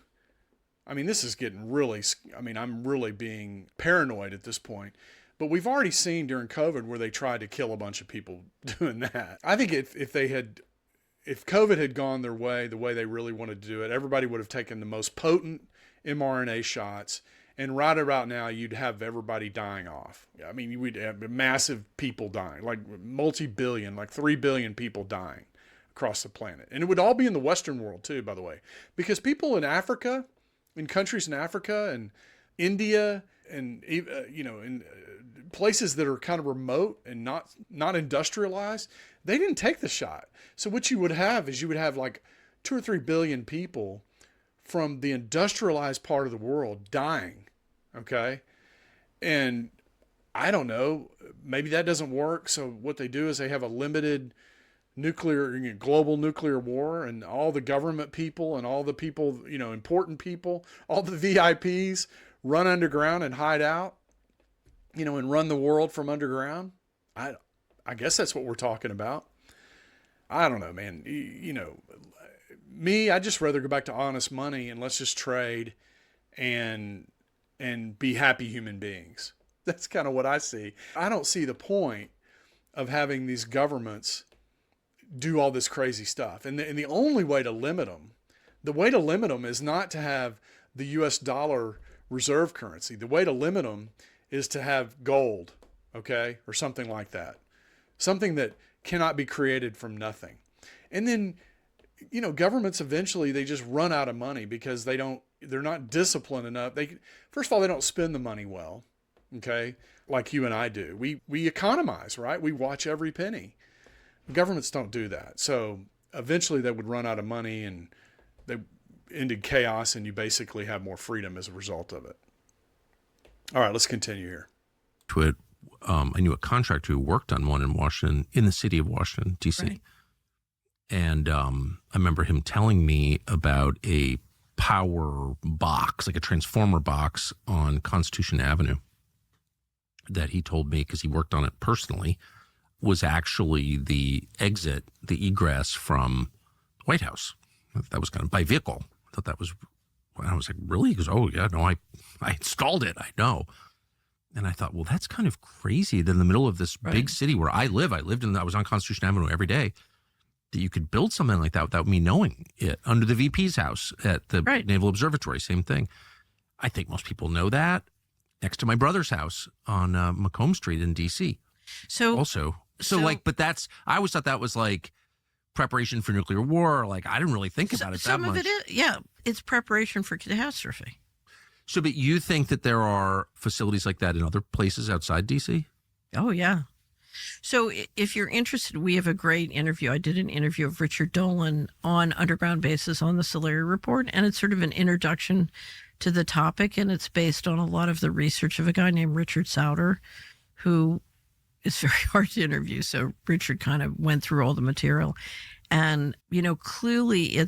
this is getting really, I'm really being paranoid at this point, but we've already seen during COVID where they tried to kill a bunch of people doing that. I think if COVID had gone their way, the way they really wanted to do it, everybody would have taken the most potent mRNA shots. And right about now, you'd have everybody dying off. We'd have massive people dying, like multi-billion, like 3 billion people dying across the planet. And it would all be in the Western world too, by the way, because people in Africa, in countries in Africa and India and, in places that are kind of remote and not industrialized, they didn't take the shot. So what you would have is like 2 or 3 billion people from the industrialized part of the world dying. Okay. And I don't know, maybe that doesn't work. So what they do is they have a limited global nuclear war, and all the government people and all the people, important people, all the VIPs run underground and hide out, and run the world from underground. I guess that's what we're talking about. I don't know, man. Me, I'd just rather go back to honest money and let's just trade and be happy human beings. That's kind of what I see. I don't see the point of having these governments do all this crazy stuff. And the only way to limit them, is not to have the US dollar reserve currency. The way to limit them is to have gold, okay? Or something like that. Something that cannot be created from nothing. And then, governments eventually, they just run out of money because they're not disciplined enough. First of all, they don't spend the money well, okay? Like you and I do. We economize, right? We watch every penny. Governments don't do that. So eventually they would run out of money and they ended chaos, and you basically have more freedom as a result of it. All right, let's continue here. I knew a contractor who worked on one in Washington, in the city of Washington, D.C. Right. And I remember him telling me about a power box, like a transformer box on Constitution Avenue, that he told me, because he worked on it personally, was actually the exit, the egress from the White House. That was kind of by vehicle. I thought that was, I was like, really? He goes, oh yeah, no, I installed it. I know. And I thought, well, that's kind of crazy that in the middle of this big city where I was on Constitution Avenue every day, that you could build something like that without me knowing it. Under the VP's house at the Naval Observatory, same thing. I think most people know that. Next to my brother's house on Macomb Street in D.C. But I always thought that was like preparation for nuclear war. Like, I didn't really think about it that much. Some of it is, it's preparation for catastrophe. So, but you think that there are facilities like that in other places outside D.C.? Oh, yeah. So if you're interested, we have a great interview. I did an interview of Richard Dolan on Underground Bases on the Solari Report, and it's sort of an introduction to the topic, and it's based on a lot of the research of a guy named Richard Sauter, who is very hard to interview. So Richard kind of went through all the material. And, clearly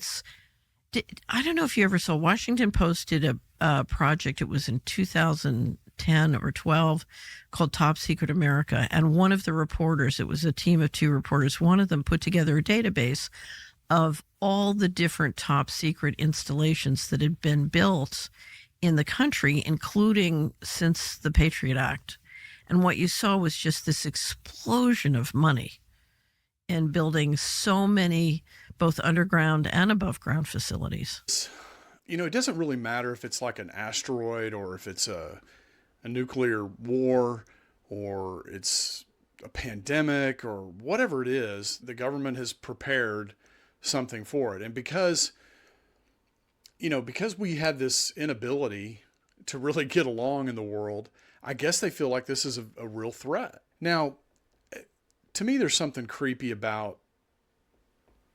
I don't know if you ever saw, Washington Post did a project, it was in 2010 or 12, called Top Secret America. And one of the reporters, it was a team of 2 reporters, one of them put together a database of all the different top secret installations that had been built in the country, including since the Patriot Act. And what you saw was just this explosion of money in building so many both underground and above ground facilities. It doesn't really matter if it's like an asteroid or if it's a nuclear war or it's a pandemic or whatever it is, the government has prepared something for it. And because we had this inability to really get along in the world, I guess they feel like this is a real threat. Now, to me, there's something creepy about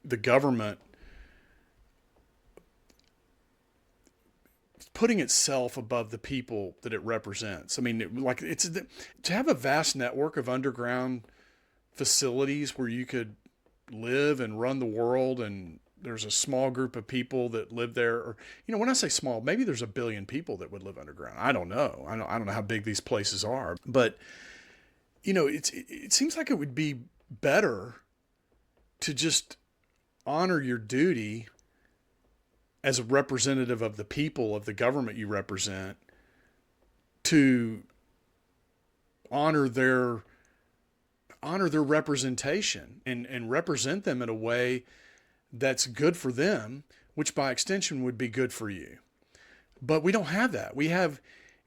the government putting itself above the people that it represents. I mean, to have a vast network of underground facilities where you could live and run the world, and there's a small group of people that live there. Or, when I say small, maybe there's 1 billion people that would live underground. I don't know. I don't know how big these places are, but it seems like it would be better to just honor your duty as a representative of the people of the government you represent, to honor their representation and represent them in a way that's good for them, which by extension would be good for you. But we don't have that. We have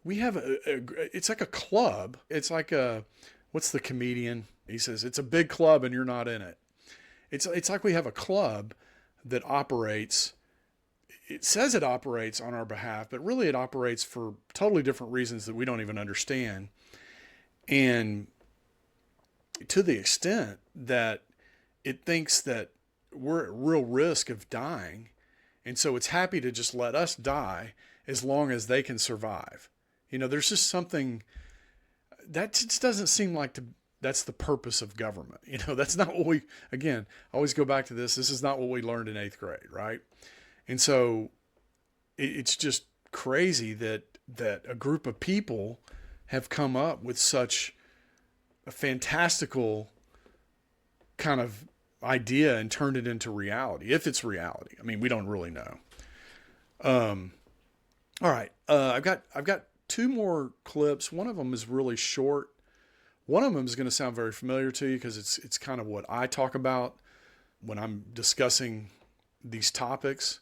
it's like a club. It's like what's the comedian? He says, it's a big club and you're not in it. It's like we have a club that operates. It says it operates on our behalf, but really it operates for totally different reasons that we don't even understand. And to the extent that it thinks that we're at real risk of dying, and so it's happy to just let us die as long as they can survive. There's just something that just doesn't seem like that's the purpose of government. That's not what we, again, I always go back to this. This is not what we learned in 8th grade, right? And so it's just crazy that a group of people have come up with such a fantastical kind of idea and turned it into reality, if it's reality. I mean, we don't really know. All right. I've got 2 more clips. One of them is really short. One of them is going to sound very familiar to you because it's kind of what I talk about when I'm discussing these topics.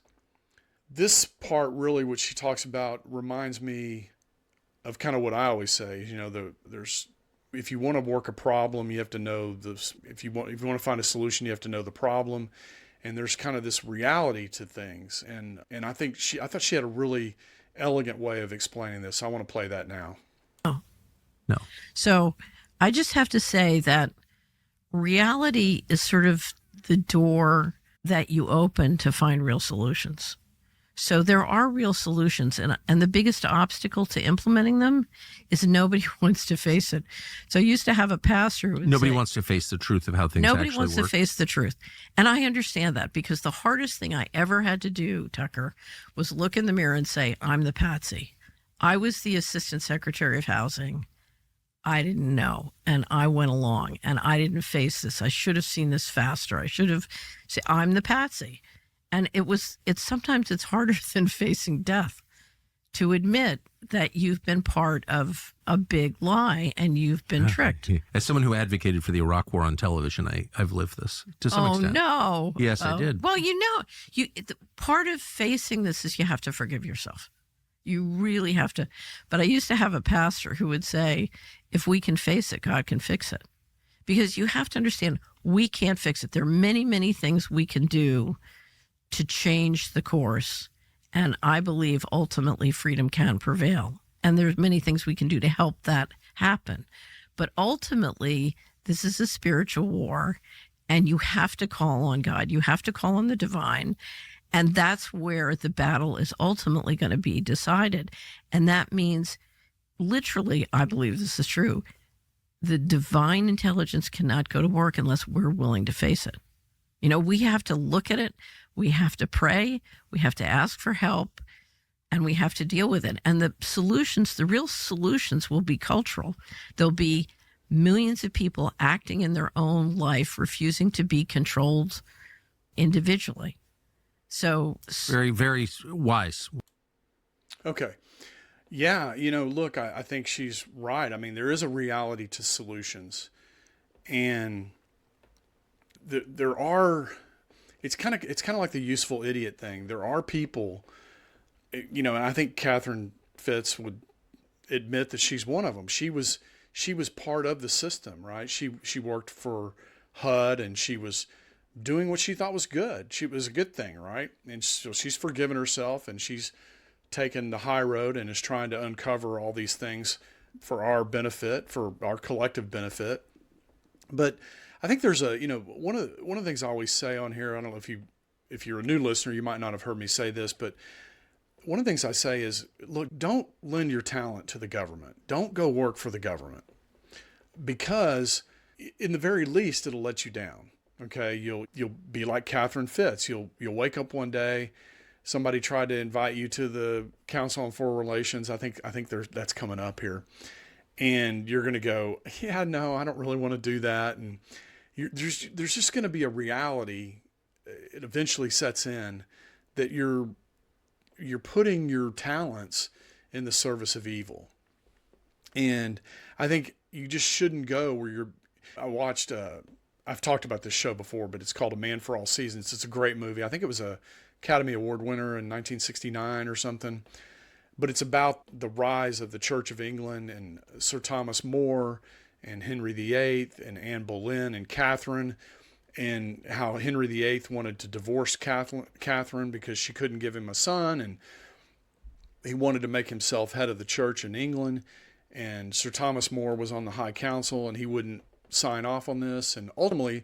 This part really, what she talks about, reminds me of kind of what I always say. There's, if you want to work a problem, you have to know this. If you want to find a solution, you have to know the problem. And there's kind of this reality to things. And I thought she had a really elegant way of explaining this. I want to play that now. Oh, no. So I just have to say that reality is sort of the door that you open to find real solutions. So there are real solutions, and the biggest obstacle to implementing them is nobody wants to face it. So I used to have a pastor who would nobody say, wants to face the truth of how things actually work. Nobody wants to face the truth. And I understand that, because the hardest thing I ever had to do, Tucker, was look in the mirror and say, I'm the patsy. I was the Assistant Secretary of Housing. I didn't know, and I went along, and I didn't face this. I should have seen this faster. I should have said, I'm the patsy. And sometimes it's harder than facing death to admit that you've been part of a big lie and you've been tricked. As someone who advocated for the Iraq War on television, I've lived this to some extent. Oh, no. Yes, I did. Well, part of facing this is you have to forgive yourself. You really have to. But I used to have a pastor who would say, if we can face it, God can fix it. Because you have to understand, we can't fix it. There are many, many things we can do to change the course, And I believe ultimately freedom can prevail. And there's many things we can do to help that happen. But ultimately, this is a spiritual war, and you have to call on God. You have to call on the divine. And that's where the battle is ultimately going to be decided. And that means, literally, I believe this is true, the divine intelligence cannot go to work unless we're willing to face it. You know, we have to look at it. We have to pray. We have to ask for help. And we have to deal with it. And the solutions, the real solutions, will be cultural. There'll be millions of people acting in their own life, refusing to be controlled individually. So very, very wise. Okay. Yeah, you know, look, I think she's right. I mean, there is a reality to solutions. And there are, it's kind of like the useful idiot thing. There are people, you know, and I think Catherine Fitz would admit that she's one of them. She was part of the system, right? She worked for HUD, and she was doing what she thought was good. She was a good thing, right? And so she's forgiven herself, and she's taken the high road and is trying to uncover all these things for our benefit, for our collective benefit. But I think there's a, you know, one of the things I always say on here, I don't know if you're a new listener, you might not have heard me say this, but one of the things I say is, look, don't lend your talent to the government. Don't go work for the government, because in the very least, it'll let you down. Okay. You'll be like Catherine Fitz. You'll wake up one day, somebody tried to invite you to the Council on Foreign Relations. I think that's coming up here, and you're going to go, yeah, no, I don't really want to do that. And there's just going to be a reality. It eventually sets in that you're putting your talents in the service of evil. And I think you just shouldn't go where I've talked about this show before, but it's called A Man for All Seasons. It's a great movie. I think it was a Academy Award winner in 1969 or something, but it's about the rise of the Church of England and Sir Thomas More and Henry VIII and Anne Boleyn and Catherine, and how Henry VIII wanted to divorce Catherine because she couldn't give him a son, and he wanted to make himself head of the church in England, and Sir Thomas More was on the High Council, and he wouldn't sign off on this, and ultimately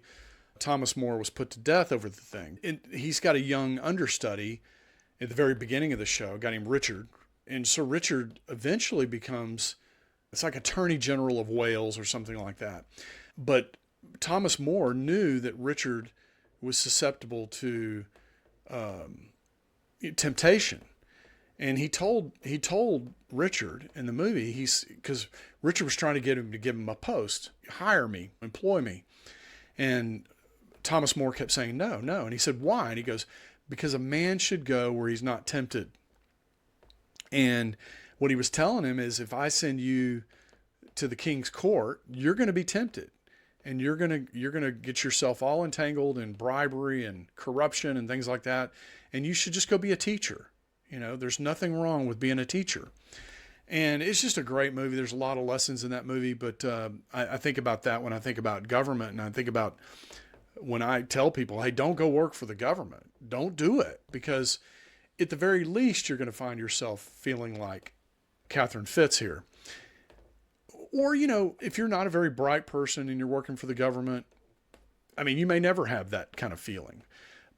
Thomas More was put to death over the thing. And he's got a young understudy at the very beginning of the show, a guy named Richard, and Sir Richard eventually becomes, it's like Attorney General of Wales or something like that. But Thomas More knew that Richard was susceptible to temptation, and he told Richard in the movie, because Richard was trying to get him to give him a post, hire me, employ me, and Thomas More kept saying no, and he said, why? And he goes, because a man should go where he's not tempted. And what he was telling him is, if I send you to the king's court, you're going to be tempted. And you're gonna get yourself all entangled in bribery and corruption and things like that. And you should just go be a teacher. You know, there's nothing wrong with being a teacher. And it's just a great movie. There's a lot of lessons in that movie. But I think about that when I think about government, and I think about when I tell people, hey, don't go work for the government. Don't do it, because at the very least, you're going to find yourself feeling like Catherine Fitz here. Or, you know, if you're not a very bright person and you're working for the government, I mean, you may never have that kind of feeling.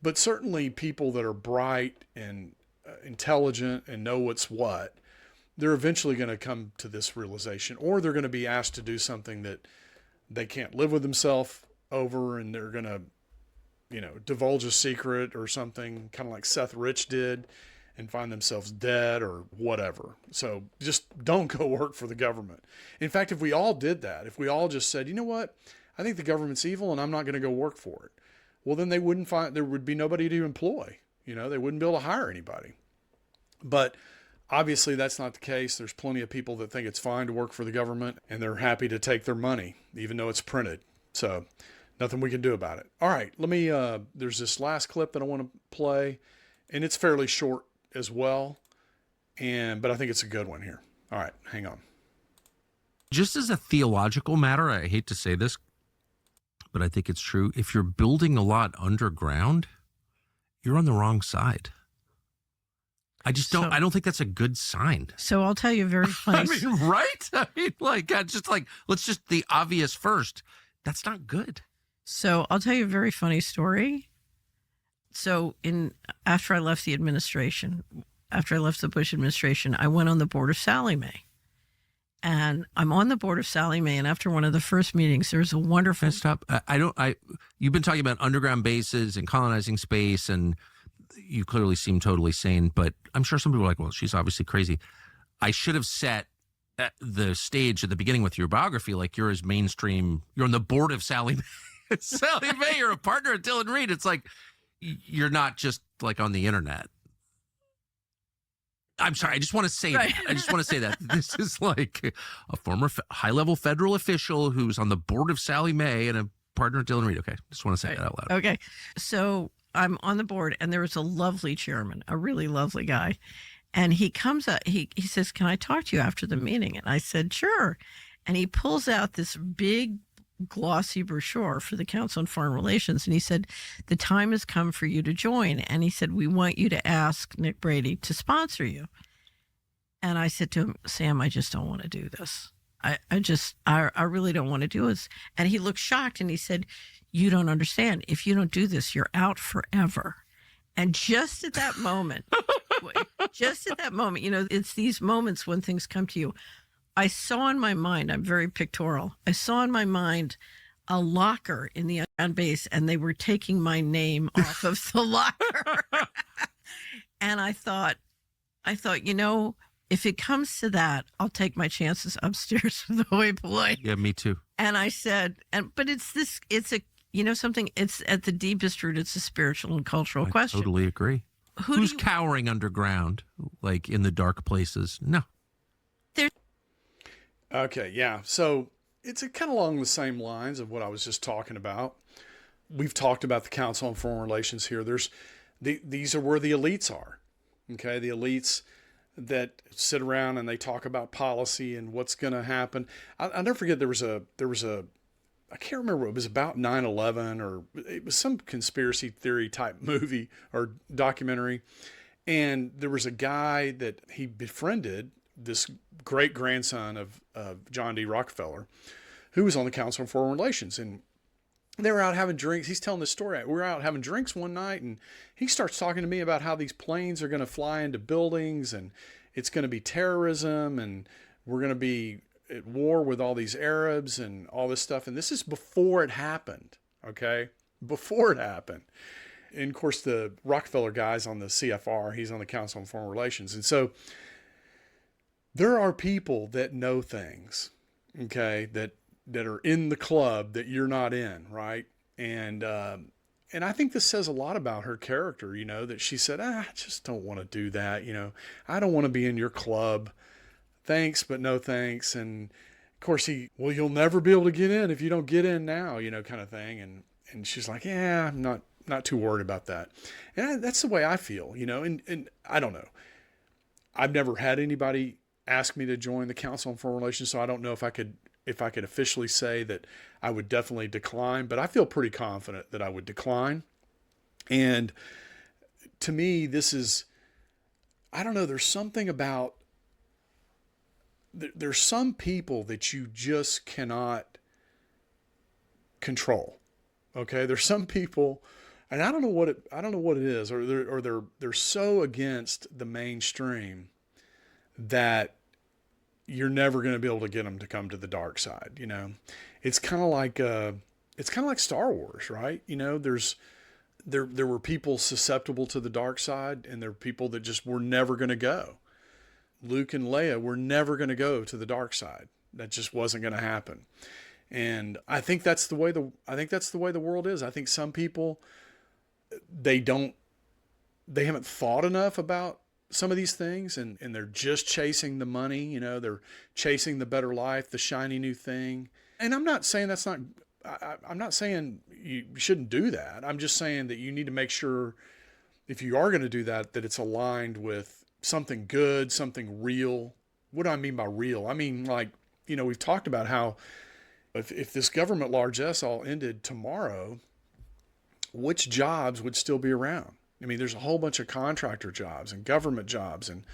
But certainly people that are bright and intelligent and know what's what, they're eventually going to come to this realization, or they're going to be asked to do something that they can't live with themselves over, and they're going to, you know, divulge a secret or something, kind of like Seth Rich did, and find themselves dead or whatever. So just don't go work for the government. In fact, if we all did that, if we all just said, you know what, I think the government's evil and I'm not going to go work for it, well, then there would be nobody to employ. You know, they wouldn't be able to hire anybody. But obviously that's not the case. There's plenty of people that think it's fine to work for the government, and they're happy to take their money, even though it's printed. So nothing we can do about it. All right, there's this last clip that I want to play, and it's fairly short as well, but I think it's a good one here. All right, hang on. Just as a theological matter, I hate to say this, but I think it's true. If you're building a lot underground, you're on the wrong side. I just don't. I don't think that's a good sign. So I'll tell you a very funny. I mean, right? I mean, let's just the obvious first. That's not good. So I'll tell you a very funny story. So after I left the administration, after I left the Bush administration, I went on the board of Sallie Mae. And I'm on the board of Sallie Mae, and after one of the first meetings, there was a wonderful... Stop. You've been talking about underground bases and colonizing space, and you clearly seem totally sane, but I'm sure some people are like, well, she's obviously crazy. I should have set the stage at the beginning with your biography, like you're as mainstream. You're on the board of Sallie Mae. Sallie Mae, you're a partner at Dillon Read. It's like, you're not just like on the internet. I'm sorry. I just want to say that. I just want to say that. This is like a former high-level federal official who's on the board of Sallie Mae and a partner at Dillon Read. Okay. Just want to say that out loud. Okay. So I'm on the board, and there was a lovely chairman, a really lovely guy. And he comes up, he says, can I talk to you after the meeting? And I said, sure. And he pulls out this big glossy brochure for the Council on Foreign Relations. And he said, the time has come for you to join. And he said, we want you to ask Nick Brady to sponsor you. And I said to him, Sam, I just don't want to do this. I really don't want to do this. And he looked shocked and he said, you don't understand. If you don't do this, you're out forever. And just at that moment, it's these moments when things come to you. I saw in my mind, I'm very pictorial, I saw in my mind a locker in the underground base, and they were taking my name off of the locker. And I thought, if it comes to that, I'll take my chances upstairs with the hoi polloi. Yeah, me too. And I said, but it's at the deepest root, it's a spiritual and cultural question. I totally agree. Who's cowering underground, like in the dark places? No. Okay, yeah. So it's kind of along the same lines of what I was just talking about. We've talked about the Council on Foreign Relations here. These are where the elites are. Okay, the elites that sit around and they talk about policy and what's going to happen. I'll never forget there was a I can't remember, it was about 9/11 or it was some conspiracy theory type movie or documentary. And there was a guy that he befriended, this great grandson of John D. Rockefeller, who was on the Council on Foreign Relations. And they were out having drinks. He's telling this story. We were out having drinks one night, and he starts talking to me about how these planes are going to fly into buildings, and it's going to be terrorism, and we're going to be at war with all these Arabs and all this stuff. And this is before it happened, okay? Before it happened. And, of course, the Rockefeller guy's on the CFR. He's on the Council on Foreign Relations. And so there are people that know things, okay, that are in the club that you're not in, right? And I think this says a lot about her character, that she said, I just don't want to do that, I don't want to be in your club. Thanks, but no thanks. And of course you'll never be able to get in if you don't get in now, kind of thing. And she's like, yeah, I'm not too worried about that. And that's the way I feel, and I don't know. I've never had anybody ask me to join the Council on Foreign Relations, so I don't know if I could officially say that I would definitely decline, but I feel pretty confident that I would decline. And to me, this is, I don't know, there's something about, there's some people that you just cannot control. Okay. There's some people, and I don't know what it is, or they're so against the mainstream that you're never going to be able to get them to come to the dark side. It's kind of like Star Wars, right? There were people susceptible to the dark side, and there were people that just were never going to go. Luke and Leia were never going to go to the dark side. That just wasn't going to happen. And I think that's the way the world is. I think some people, they haven't thought enough about some of these things, and they're just chasing the money, they're chasing the better life, the shiny new thing. And I'm not saying I'm not saying you shouldn't do that. I'm just saying that you need to make sure, if you are going to do that, that it's aligned with something good, something real. What do I mean by real? I mean, like, we've talked about how if this government largesse all ended tomorrow, which jobs would still be around? I mean, there's a whole bunch of contractor jobs and government jobs, and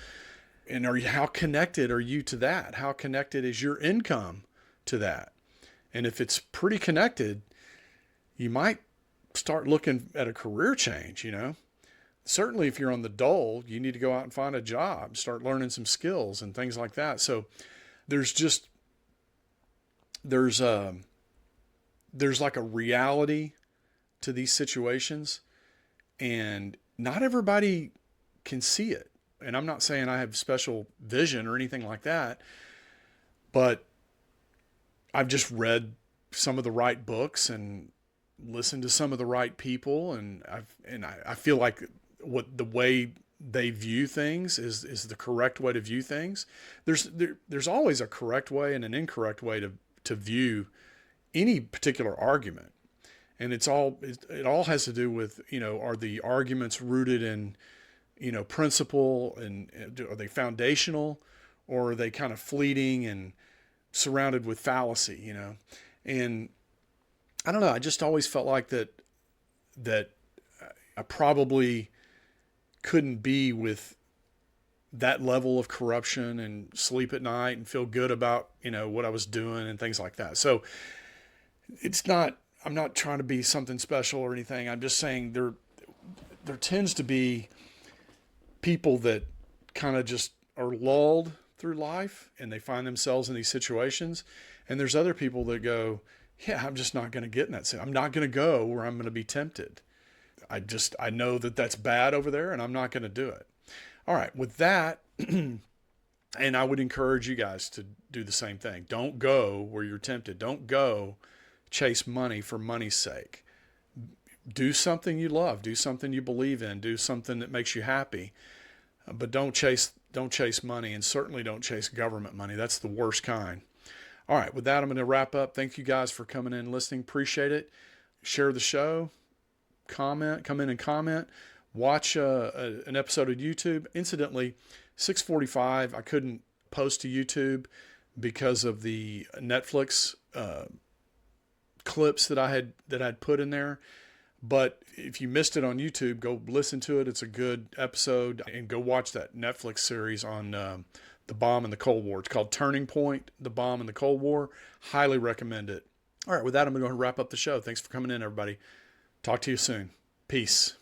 how connected are you to that? How connected is your income to that? And if it's pretty connected, you might start looking at a career change, Certainly if you're on the dole, you need to go out and find a job, start learning some skills and things like that. So there's like a reality to these situations, and not everybody can see it. And I'm not saying I have special vision or anything like that, but I've just read some of the right books and listened to some of the right people, and I feel like the way they view things is the correct way to view things. There's always a correct way and an incorrect way to view any particular argument. And it all has to do with, are the arguments rooted in, principle, and are they foundational, or are they kind of fleeting and surrounded with fallacy, And I don't know. I just always felt like that I probably couldn't be with that level of corruption and sleep at night and feel good about, what I was doing and things like that. So I'm not trying to be something special or anything. I'm just saying there tends to be people that kind of just are lulled through life and they find themselves in these situations. And there's other people that go, yeah, I'm just not going to get in that situation. I'm not going to go where I'm going to be tempted. I know that that's bad over there, and I'm not going to do it. All right. With that, and I would encourage you guys to do the same thing. Don't go where you're tempted. Don't go chase money for money's sake. Do something you love. Do something you believe in. Do something that makes you happy. But don't chase money, and certainly don't chase government money. That's the worst kind. All right. With that, I'm going to wrap up. Thank you guys for coming in and listening. Appreciate it. Share the show. Come in and comment. Watch an episode of YouTube. Incidentally, 6:45, I couldn't post to YouTube because of the Netflix clips that I'd put in there. But if you missed it on YouTube, go listen to it. It's a good episode. And go watch that Netflix series on the bomb in the Cold War. It's called Turning Point, the bomb in the Cold War. Highly recommend it. All right, with that, I'm going to wrap up the show. Thanks for coming in, everybody. Talk to you soon. Peace.